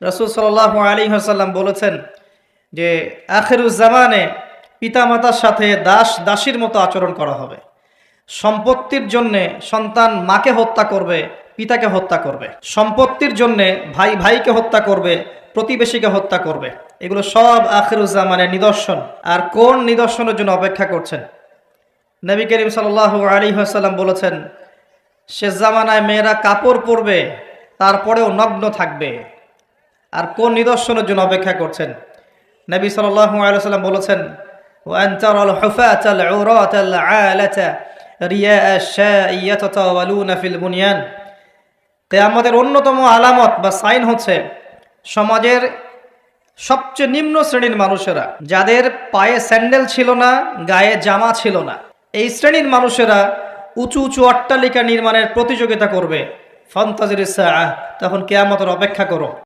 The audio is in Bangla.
রাসূল সাল্লাল্লাহু আলাইহি ওয়াসাল্লাম বলেছেন যে আখিরুজ জামানে পিতামাতার সাথে দাস দাসীর মতো আচরণ করা হবে। সম্পত্তির জন্যে সন্তান মাকে হত্যা করবে, পিতাকে হত্যা করবে। সম্পত্তির জন্যে ভাই ভাইকে হত্যা করবে, প্রতিবেশীকে হত্যা করবে। এগুলো সব আখিরুজ জামানের নিদর্শন। আর কোন নিদর্শনের জন্য অপেক্ষা করছেন? নবী করিম সাল্লাল্লাহু আলাইহি ওয়াসাল্লাম বলেছেন, শেষ জামানায় মেয়েরা কাপড় পরবে, তারপরেও নগ্ন থাকবে। আর কোন নিদর্শনের জন্য অপেক্ষা করছেন? নবী সাল্লাল্লাহু আলাইহি ওয়াসাল্লাম বলেছেন, ওয়ান তারাল হুফাতাল উরাতাল আলাতা রিয়া আশ-শাই ইয়াতাতাওয়ালুনা ফিল বুনিয়ান। কিয়ামতের অন্যতম আলামত বা সাইন হচ্ছে সমাজের সবচেয়ে নিম্ন শ্রেণীর মানুষেরা, যাদের পায়ে স্যান্ডেল ছিল না, গায়ে জামা ছিল না, এই শ্রেণীর মানুষেরা উঁচু উঁচু অট্টালিকা নির্মাণের প্রতিযোগিতা করবে। ফান্তাজিরিস সাআহ, তখন কিয়ামতের অপেক্ষা করো।